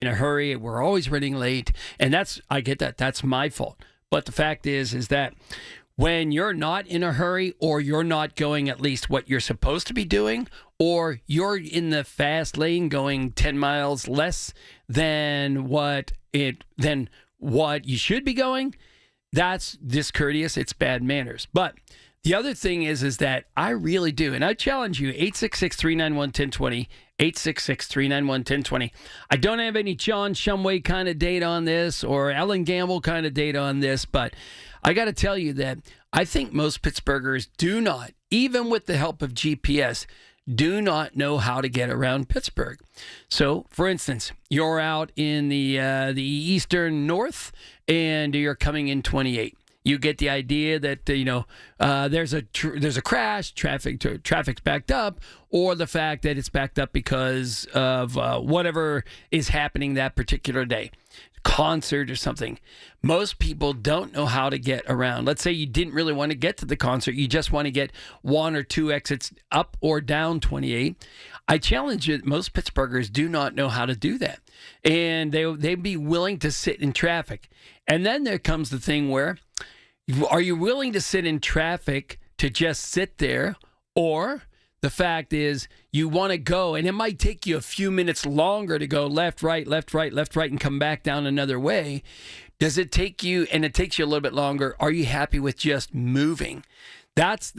in a hurry. We're always running late. And I get that. That's my fault. But the fact is that when you're not in a hurry, or you're not going at least what you're supposed to be doing, or you're in the fast lane going 10 miles less than what you should be going, that's discourteous. It's bad manners. But the other thing is that I really do, and I challenge you, 866-391-1020, 866-391-1020. I don't have any John Shumway kind of data on this or Ellen Gamble kind of data on this, but I got to tell you that I think most Pittsburghers do not, even with the help of GPS, do not know how to get around Pittsburgh. So, for instance, you're out in the eastern north and you're coming in 28. You get the idea that there's a crash, traffic's backed up, or the fact that it's backed up because of whatever is happening that particular day, concert or something. Most people don't know how to get around. Let's say you didn't really want to get to the concert, you just want to get one or two exits up or down 28. I challenge you, most Pittsburghers do not know how to do that, and they'd be willing to sit in traffic. And then there comes the thing where, are you willing to sit in traffic to just sit there, or the fact is you want to go, and it might take you a few minutes longer to go left, right, left, right, left, right, and come back down another way? Does it take you, and it takes you a little bit longer, are you happy with just moving? That's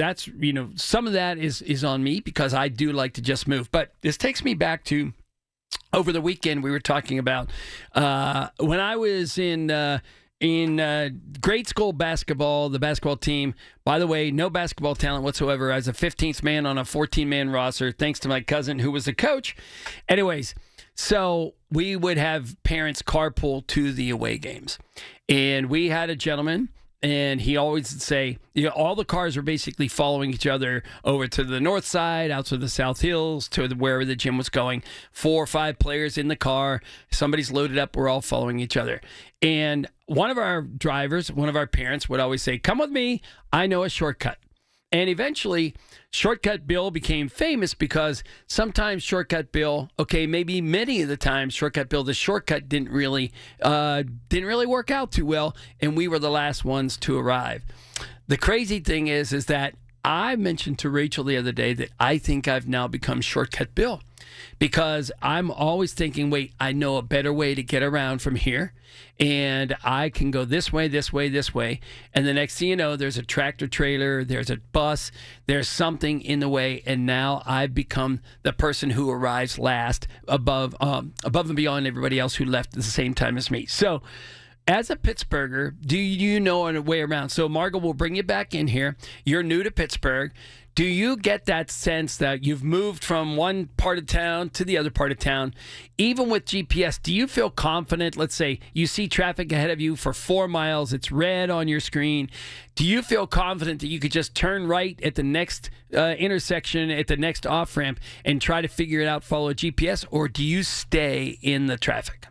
some of that is on me, because I do like to just move. But this takes me back to over the weekend. We were talking about when I was in grade school basketball, the basketball team. By the way, no basketball talent whatsoever. I was a 15th man on a 14-man roster, thanks to my cousin who was the coach. Anyways, so we would have parents carpool to the away games. And we had a gentleman, and he always would say, all the cars were basically following each other over to the north side, out to the South Hills, to wherever the gym was going. 4 or 5 players in the car. Somebody's loaded up. We're all following each other. And one of our drivers, one of our parents would always say, come with me. I know a shortcut. And eventually, Shortcut Bill became famous because sometimes Shortcut Bill, maybe many of the times Shortcut Bill, the shortcut didn't really work out too well, and we were the last ones to arrive. The crazy thing is that I mentioned to Rachel the other day that I think I've now become Shortcut Bill, because I'm always thinking, wait, I know a better way to get around from here, and I can go this way, this way, this way. And the next thing you know, there's a tractor trailer, there's a bus, there's something in the way, and now I've become the person who arrives last above and beyond everybody else who left at the same time as me. So, as a Pittsburgher, do you know a way around? So, Margot, we'll bring you back in here. You're new to Pittsburgh. Do you get that sense that you've moved from one part of town to the other part of town? Even with GPS, do you feel confident? Let's say you see traffic ahead of you for 4 miles. It's red on your screen. Do you feel confident that you could just turn right at the next intersection, at the next off-ramp, and try to figure it out, follow GPS? Or do you stay in the traffic?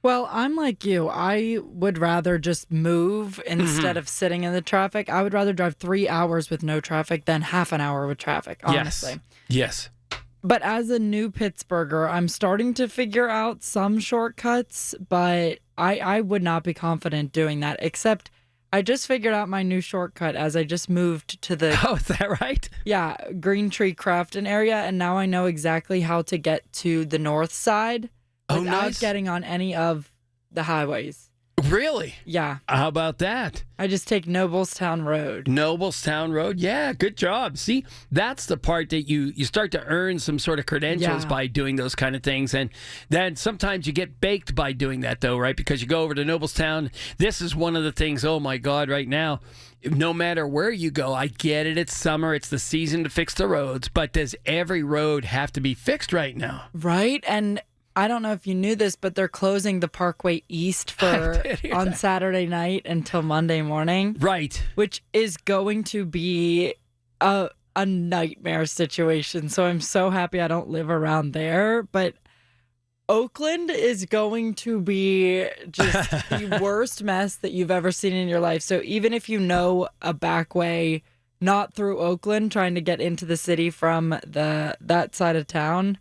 Well, I'm like you. I would rather just move instead of sitting in the traffic. I would rather drive 3 hours with no traffic than half an hour with traffic, honestly. Yes. But as a new Pittsburgher, I'm starting to figure out some shortcuts, but I would not be confident doing that, except I just figured out my new shortcut as I just moved to the... Oh, is that right? Yeah, Green Tree Crafton area, and now I know exactly how to get to the north side without getting on any of the highways. Really? Yeah. How about that? I just take Noblestown Road. Noblestown Road? Yeah, good job. See, that's the part that you start to earn some sort of credentials by doing those kind of things. And then sometimes you get baked by doing that, though, right? Because you go over to Noblestown. This is one of the things, oh, my God, right now, no matter where you go, I get it. It's summer. It's the season to fix the roads. But does every road have to be fixed right now? Right. And I don't know if you knew this, but they're closing the Parkway East for on Saturday night until Monday morning. Right. Which is going to be a nightmare situation. So I'm so happy I don't live around there. But Oakland is going to be just the worst mess that you've ever seen in your life. So even if you know a back way, not through Oakland, trying to get into the city from that side of town,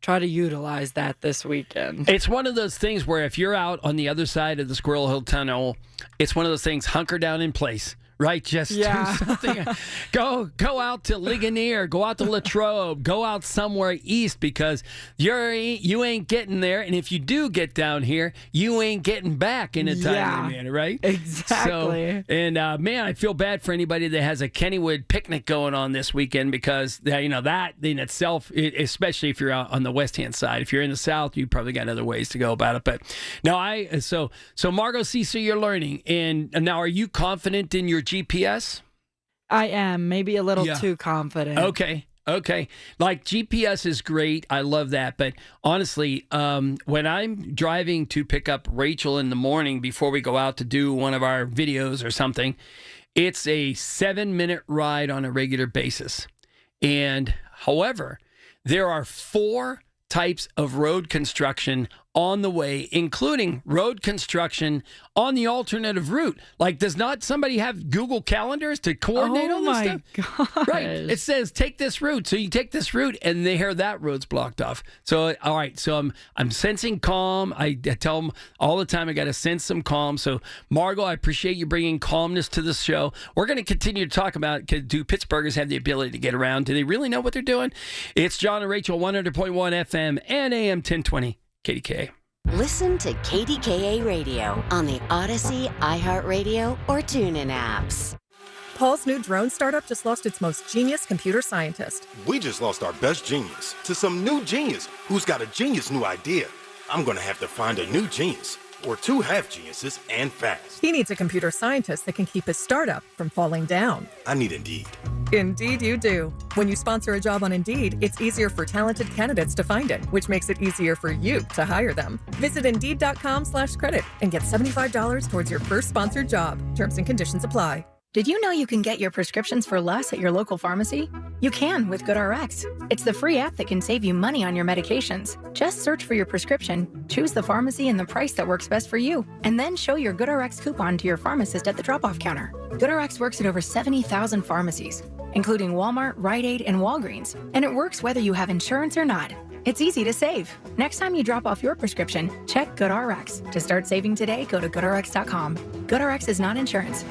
try to utilize that this weekend. It's one of those things where if you're out on the other side of the Squirrel Hill Tunnel, it's one of those things, hunker down in place. Right, just do something. Go out to Ligonier, go out to Latrobe, go out somewhere east because you ain't getting there, and if you do get down here, you ain't getting back in a timely manner, right? Exactly. So, and man, I feel bad for anybody that has a Kennywood picnic going on this weekend because that in itself, especially if you're out on the west hand side. If you're in the south, you probably got other ways to go about it. But no, so Margot, so you're learning, and now are you confident in your GPS? I am maybe a little too confident. Okay. Like GPS is great. I love that. But honestly, when I'm driving to pick up Rachel in the morning before we go out to do one of our videos or something, it's a 7-minute ride on a regular basis. And however, there are 4 types of road construction on the way, including road construction on the alternative route. Like, does not somebody have Google calendars to coordinate all this stuff? Oh, my gosh. Right. It says, take this route. So you take this route, and they hear that road's blocked off. So, all right. So I'm sensing calm. I tell them all the time I got to sense some calm. So, Margot, I appreciate you bringing calmness to the show. We're going to continue to talk about, do Pittsburghers have the ability to get around? Do they really know what they're doing? It's John and Rachel, 100.1 FM and AM 1020. KDKA. Listen to KDKA Radio on the Odyssey, iHeartRadio, or TuneIn apps. Paul's new drone startup just lost its most genius computer scientist. We just lost our best genius to some new genius who's got a genius new idea. I'm going to have to find a new genius, or 2 half geniuses, and fast. He needs a computer scientist that can keep his startup from falling down. I need Indeed. Indeed you do. When you sponsor a job on Indeed, it's easier for talented candidates to find it, which makes it easier for you to hire them. Visit Indeed.com/credit and get $75 towards your first sponsored job. Terms and conditions apply. Did you know you can get your prescriptions for less at your local pharmacy? You can with GoodRx. It's the free app that can save you money on your medications. Just search for your prescription, choose the pharmacy and the price that works best for you, and then show your GoodRx coupon to your pharmacist at the drop-off counter. GoodRx works at over 70,000 pharmacies, including Walmart, Rite Aid, and Walgreens, and it works whether you have insurance or not. It's easy to save. Next time you drop off your prescription, check GoodRx. To start saving today, go to GoodRx.com. GoodRx is not insurance.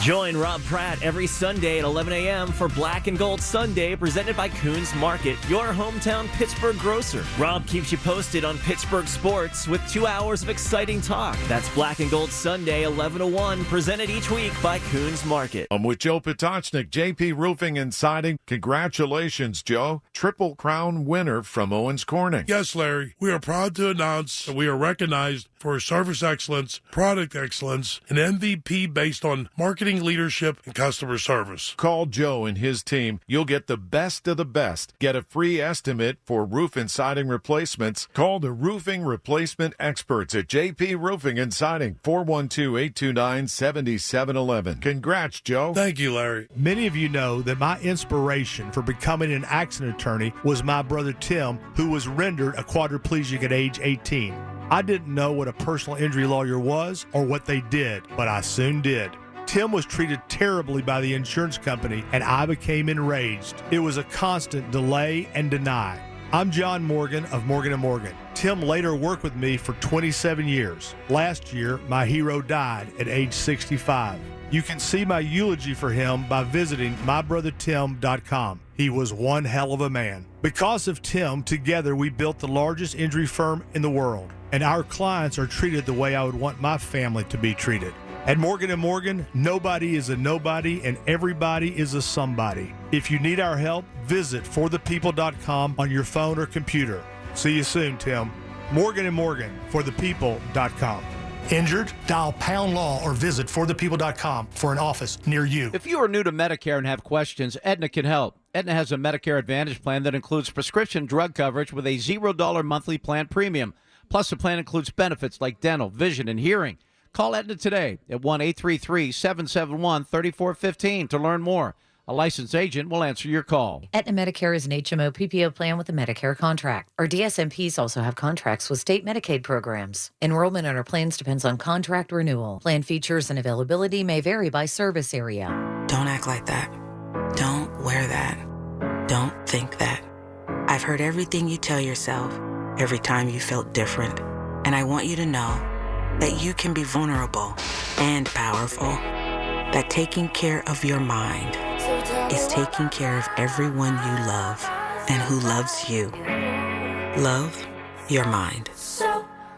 Join Rob Pratt every Sunday at 11 a.m. for Black and Gold Sunday, presented by Coons Market, your hometown Pittsburgh grocer. Rob keeps you posted on Pittsburgh sports with 2 hours of exciting talk. That's Black and Gold Sunday, 11 to 1, presented each week by Coons Market. I'm with Joe Potocznik, JP Roofing and Siding. Congratulations, Joe. Triple Crown winner from Owens Corning. Yes, Larry. We are proud to announce that we are recognized for service excellence, product excellence, and MVP based on marketing leadership and customer service. Call Joe and his team. You'll get the best of the best. Get a free estimate for roof and siding replacements. Call the roofing replacement experts at JP Roofing and Siding, 412-829-7711. Congrats, Joe. Thank you, Larry. Many of you know that my inspiration for becoming an accident attorney was my brother Tim, who was rendered a quadriplegic at age 18. I didn't know what a personal injury lawyer was or what they did, but I soon did. Tim was treated terribly by the insurance company, and I became enraged. It was a constant delay and deny. I'm John Morgan of Morgan & Morgan. Tim later worked with me for 27 years. Last year, my hero died at age 65. You can see my eulogy for him by visiting mybrothertim.com. He was one hell of a man. Because of Tim, together we built the largest injury firm in the world, and our clients are treated the way I would want my family to be treated. At Morgan & Morgan, nobody is a nobody and everybody is a somebody. If you need our help, visit forthepeople.com on your phone or computer. See you soon, Tim. Morgan & Morgan, forthepeople.com. Injured? Dial Pound Law or visit forthepeople.com for an office near you. If you are new to Medicare and have questions, Aetna can help. Aetna has a Medicare Advantage plan that includes prescription drug coverage with a $0 monthly plan premium. Plus, the plan includes benefits like dental, vision, and hearing. Call Aetna today at 1-833-771-3415 to learn more. A licensed agent will answer your call. Aetna Medicare is an HMO PPO plan with a Medicare contract. Our DSMPs also have contracts with state Medicaid programs. Enrollment in our plans depends on contract renewal. Plan features and availability may vary by service area. Don't act like that. Don't wear that. Don't think that. I've heard everything you tell yourself every time you felt different. And I want you to know that you can be vulnerable and powerful. That taking care of your mind is taking care of everyone you love and who loves you. Love your mind.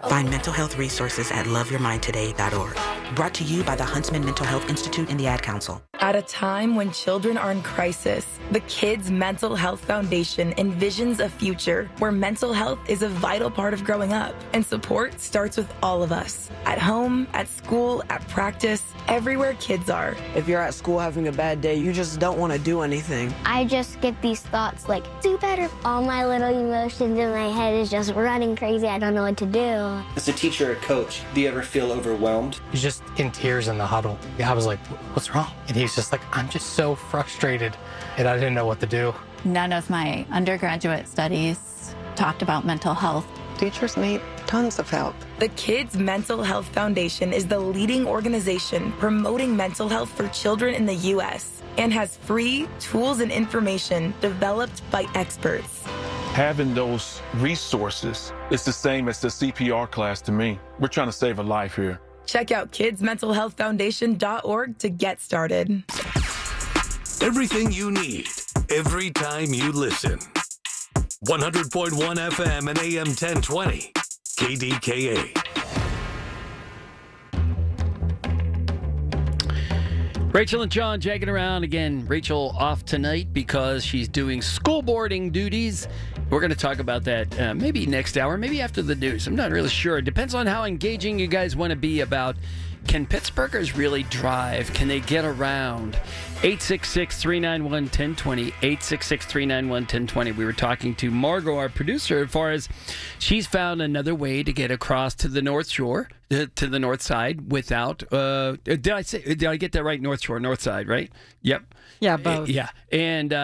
Find mental health resources at loveyourmindtoday.org. Brought to you by the Huntsman Mental Health Institute and the Ad Council. At a time when children are in crisis, the Kids Mental Health Foundation envisions a future where mental health is a vital part of growing up, and support starts with all of us. At home, at school, at practice, everywhere kids are. If you're at school having a bad day, you just don't want to do anything. I just get these thoughts like, do better. All my little emotions in my head is just running crazy. I don't know what to do. As a teacher or coach, do you ever feel overwhelmed? He's just in tears in the huddle. I was like, what's wrong? And he's just like, I'm just so frustrated, and I didn't know what to do. None of my undergraduate studies talked about mental health. Teachers need tons of help. The Kids Mental Health Foundation is the leading organization promoting mental health for children in the U.S. and has free tools and information developed by experts. Having those resources is the same as the CPR class to me. We're trying to save a life here. Check out kidsmentalhealthfoundation.org to get started. Everything you need, every time you listen. 100.1 FM and AM 1020, KDKA. Rachel and John jagging around again. Rachel off tonight because she's doing school boarding duties. We're going to talk about that maybe next hour, maybe after the news. I'm not really sure. It depends on how engaging you guys want to be about, can Pittsburghers really drive? Can they get around? 866-391-1020, 866-391-1020. We were talking to Margot, our producer, as far as she's found another way to get across to the North Shore, to the north side without, did I get that right? North Shore, north side, right? Yep. Yeah, both. Yeah. And